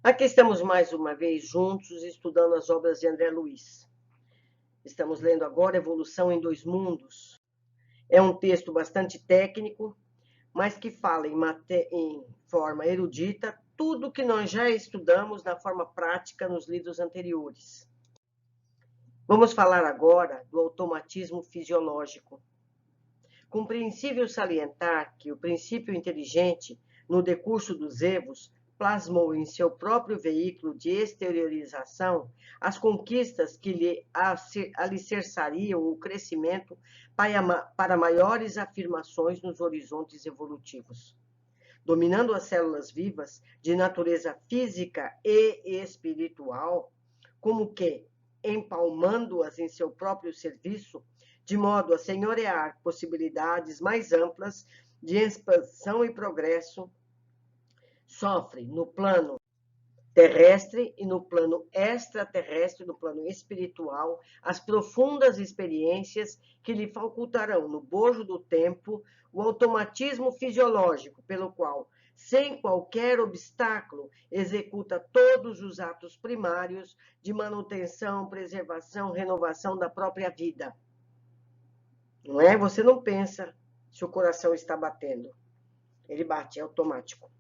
Aqui estamos mais uma vez juntos estudando as obras de André Luiz. Estamos lendo agora Evolução em Dois Mundos. É um texto bastante técnico, mas que fala em forma erudita tudo que nós já estudamos na forma prática nos livros anteriores. Vamos falar agora do automatismo fisiológico. Compreensível salientar que o princípio inteligente, no decurso dos evos, plasmou em seu próprio veículo de exteriorização as conquistas que lhe alicerçariam o crescimento para maiores afirmações nos horizontes evolutivos. Dominando as células vivas de natureza física e espiritual, como que, empalmando-as em seu próprio serviço, de modo a senhorear possibilidades mais amplas de expansão e progresso, sofre no plano terrestre e no plano extraterrestre, no plano espiritual, as profundas experiências que lhe facultarão, no bojo do tempo, o automatismo fisiológico, pelo qual, sem qualquer obstáculo, executa todos os atos primários de manutenção, preservação, renovação da própria vida. Não é? Você não pensa se o coração está batendo. Ele bate, é automático.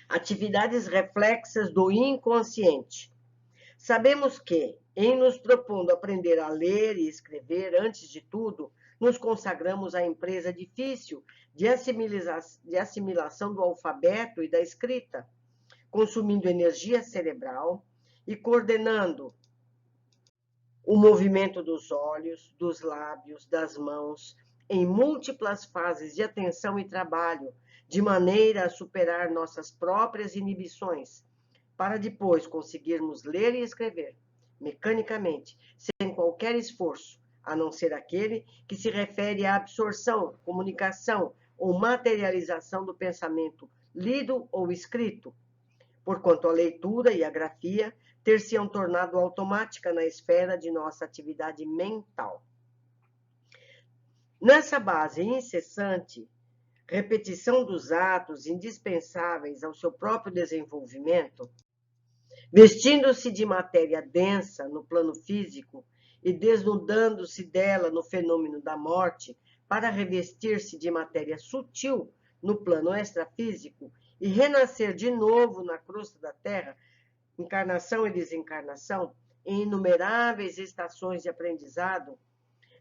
Atividades reflexas do inconsciente. Sabemos que, em nos propondo aprender a ler e escrever, antes de tudo, nos consagramos à empresa difícil de assimilação do alfabeto e da escrita, consumindo energia cerebral e coordenando o movimento dos olhos, dos lábios, das mãos, em múltiplas fases de atenção e trabalho, de maneira a superar nossas próprias inibições, para depois conseguirmos ler e escrever, mecanicamente, sem qualquer esforço, a não ser aquele que se refere à absorção, comunicação ou materialização do pensamento lido ou escrito, porquanto a leitura e a grafia ter-se-ão tornado automática na esfera de nossa atividade mental. Nessa base incessante, repetição dos atos indispensáveis ao seu próprio desenvolvimento, vestindo-se de matéria densa no plano físico e desnudando-se dela no fenômeno da morte, para revestir-se de matéria sutil no plano extrafísico e renascer de novo na crosta da Terra, encarnação e desencarnação, em inumeráveis estações de aprendizado,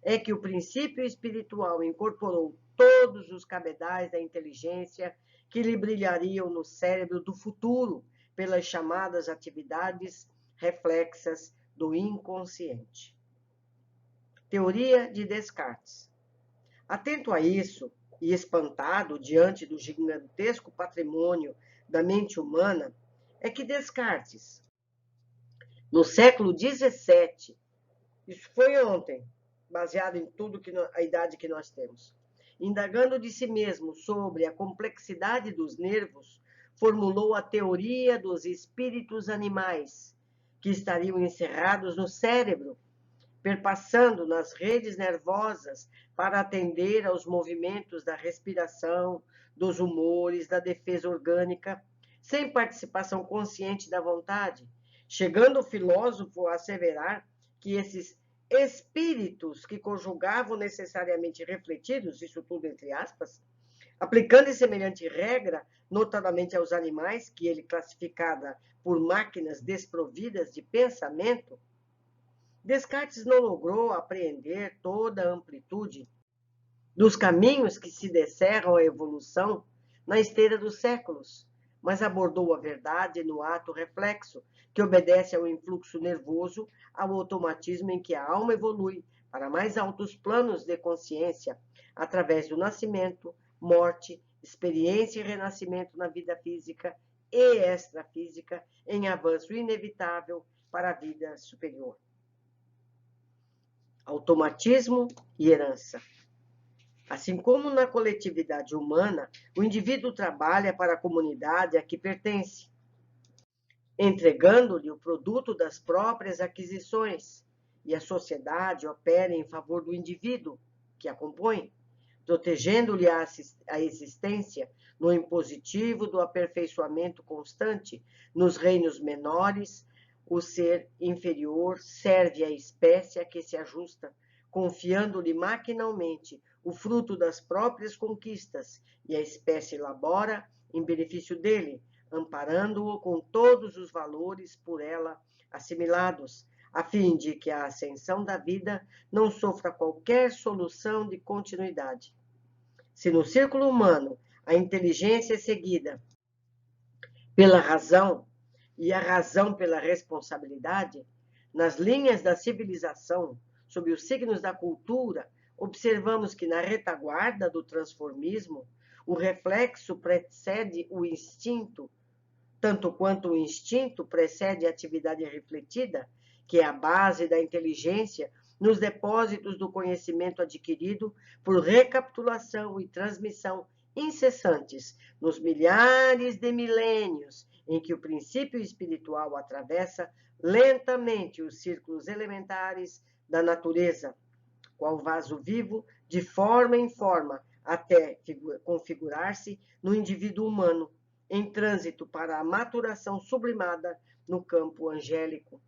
é que o princípio espiritual incorporou todos os cabedais da inteligência que lhe brilhariam no cérebro do futuro pelas chamadas atividades reflexas do inconsciente. Teoria de Descartes. Atento a isso e espantado diante do gigantesco patrimônio da mente humana, é que Descartes, no século XVII, isso foi ontem, baseado em tudo a idade que nós temos, indagando de si mesmo sobre a complexidade dos nervos, formulou a teoria dos espíritos animais, que estariam encerrados no cérebro, perpassando nas redes nervosas para atender aos movimentos da respiração, dos humores, da defesa orgânica, sem participação consciente da vontade, chegando o filósofo a asseverar que esses espíritos que conjugavam necessariamente refletidos, isso tudo entre aspas, aplicando semelhante regra, notadamente aos animais, que ele classificava por máquinas desprovidas de pensamento, Descartes não logrou apreender toda a amplitude dos caminhos que se descerram à evolução na esteira dos séculos, mas abordou a verdade no ato reflexo, que obedece ao influxo nervoso, ao automatismo em que a alma evolui para mais altos planos de consciência, através do nascimento, morte, experiência e renascimento na vida física e extrafísica, em avanço inevitável para a vida superior. Automatismo e herança. Assim como na coletividade humana, o indivíduo trabalha para a comunidade a que pertence, entregando-lhe o produto das próprias aquisições, e a sociedade opera em favor do indivíduo que a compõe, protegendo-lhe a existência no impositivo do aperfeiçoamento constante. Nos reinos menores, o ser inferior serve à espécie a que se ajusta, confiando-lhe maquinalmente o fruto das próprias conquistas, e a espécie labora em benefício dele, amparando-o com todos os valores por ela assimilados, a fim de que a ascensão da vida não sofra qualquer solução de continuidade. Se no círculo humano a inteligência é seguida pela razão e a razão pela responsabilidade, nas linhas da civilização, sob os signos da cultura, observamos que na retaguarda do transformismo, o reflexo precede o instinto, tanto quanto o instinto precede a atividade refletida, que é a base da inteligência nos depósitos do conhecimento adquirido por recapitulação e transmissão incessantes nos milhares de milênios em que o princípio espiritual atravessa lentamente os círculos elementares da natureza, qual vaso vivo, de forma em forma, até configurar-se no indivíduo humano, em trânsito para a maturação sublimada no campo angélico.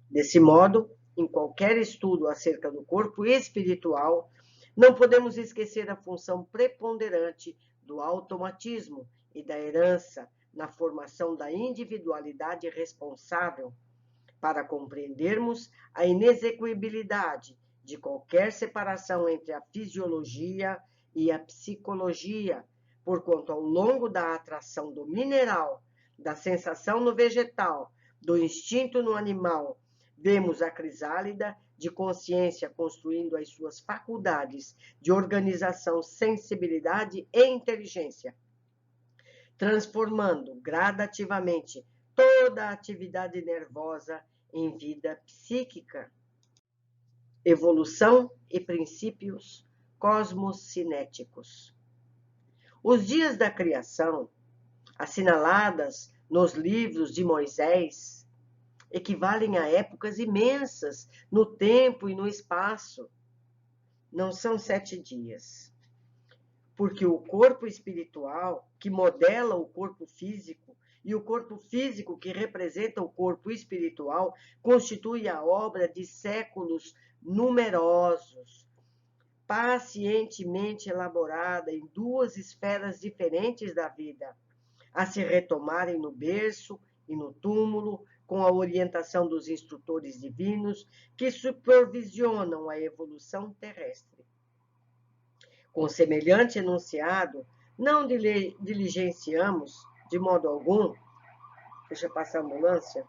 Desse modo, em qualquer estudo acerca do corpo espiritual, não podemos esquecer a função preponderante do automatismo e da herança na formação da individualidade responsável, para compreendermos a inexequibilidade de qualquer separação entre a fisiologia e a psicologia, porquanto ao longo da atração do mineral, da sensação no vegetal, do instinto no animal, vemos a crisálida de consciência construindo as suas faculdades de organização, sensibilidade e inteligência, transformando gradativamente toda a atividade nervosa em vida psíquica. Evolução e princípios cosmocinéticos. Os dias da criação, assinaladas nos livros de Moisés, equivalem a épocas imensas no tempo e no espaço. Não são 7 dias. Porque o corpo espiritual, que modela o corpo físico, e o corpo físico, que representa o corpo espiritual, constitui a obra de séculos numerosos, pacientemente elaborada em 2 esferas diferentes da vida, a se retomarem no berço e no túmulo, com a orientação dos instrutores divinos que supervisionam a evolução terrestre. Com semelhante enunciado, não diligenciamos, de modo algum, deixa passar a ambulância,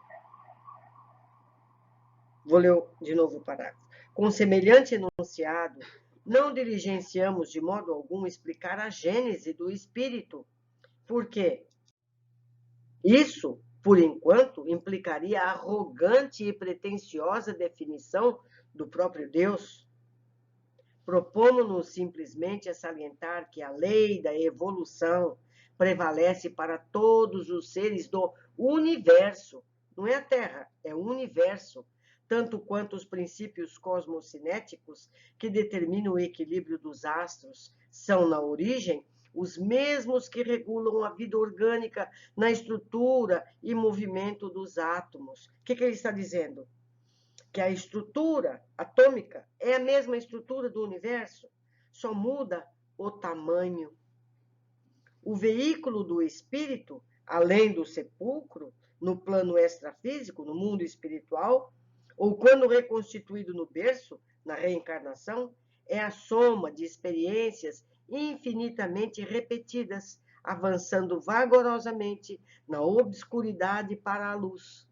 vou ler de novo o parágrafo. Com semelhante enunciado, não diligenciamos de modo algum explicar a gênese do espírito, porque isso, por enquanto, implicaria a arrogante e pretensiosa definição do próprio Deus. Propomos-nos simplesmente a salientar que a lei da evolução prevalece para todos os seres do universo. Não é a Terra, é o universo, tanto quanto os princípios cosmocinéticos que determinam o equilíbrio dos astros são, na origem, os mesmos que regulam a vida orgânica na estrutura e movimento dos átomos. O que ele está dizendo? Que a estrutura atômica é a mesma estrutura do universo, só muda o tamanho. O veículo do espírito, além do sepulcro, no plano extrafísico, no mundo espiritual, ou quando reconstituído no berço, na reencarnação, é a soma de experiências infinitamente repetidas, avançando vagarosamente na obscuridade para a luz.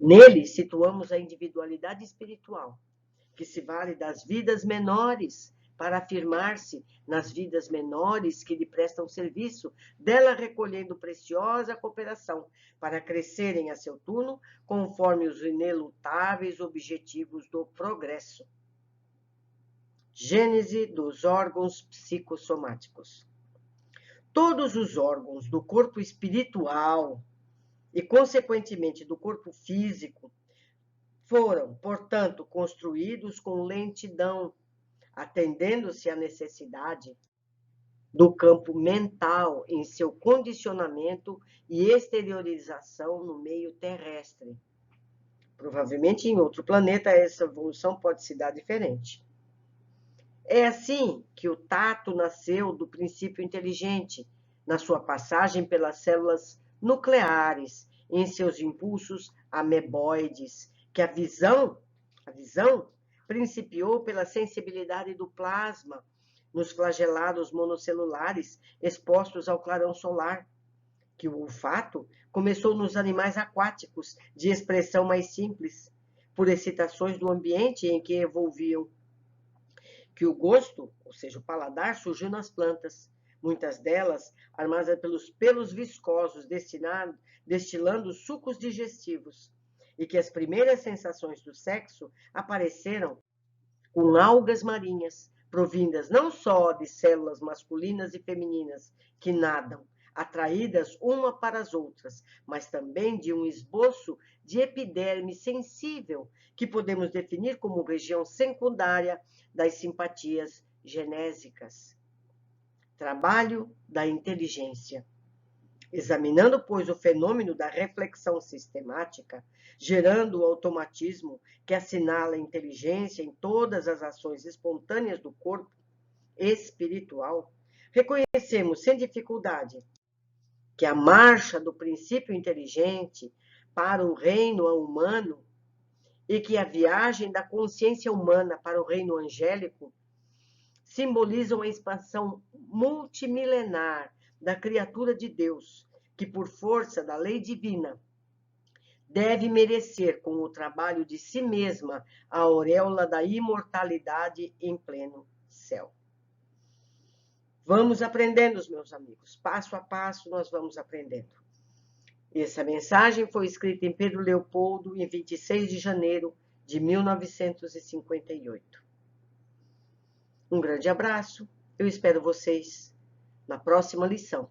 Nele situamos a individualidade espiritual, que se vale das vidas menores para afirmar-se nas vidas menores que lhe prestam serviço, dela recolhendo preciosa cooperação para crescerem a seu turno conforme os inelutáveis objetivos do progresso. Gênese dos órgãos psicossomáticos. Todos os órgãos do corpo espiritual e, consequentemente, do corpo físico foram, portanto, construídos com lentidão, atendendo-se à necessidade do campo mental em seu condicionamento e exteriorização no meio terrestre. Provavelmente em outro planeta essa evolução pode se dar diferente. É assim que o tato nasceu do princípio inteligente, na sua passagem pelas células nucleares, em seus impulsos ameboides, que a visão principiou pela sensibilidade do plasma, nos flagelados monocelulares expostos ao clarão solar, que o olfato começou nos animais aquáticos, de expressão mais simples, por excitações do ambiente em que evolviam, que o gosto, ou seja, o paladar, surgiu nas plantas, muitas delas armadas pelos pelos viscosos, destilando sucos digestivos, e que as primeiras sensações do sexo apareceram com algas marinhas, provindas não só de células masculinas e femininas que nadam, atraídas uma para as outras, mas também de um esboço de epiderme sensível, que podemos definir como região secundária das simpatias genésicas. Trabalho da inteligência. Examinando, pois, o fenômeno da reflexão sistemática, gerando o automatismo que assinala a inteligência em todas as ações espontâneas do corpo espiritual, reconhecemos sem dificuldade que a marcha do princípio inteligente para o reino humano e que a viagem da consciência humana para o reino angélico simbolizam a expansão multimilenar da criatura de Deus, que por força da lei divina deve merecer com o trabalho de si mesma a auréola da imortalidade em pleno céu. Vamos aprendendo, meus amigos, passo a passo nós vamos aprendendo. Essa mensagem foi escrita em Pedro Leopoldo em 26 de janeiro de 1958. Um grande abraço, eu espero vocês na próxima lição.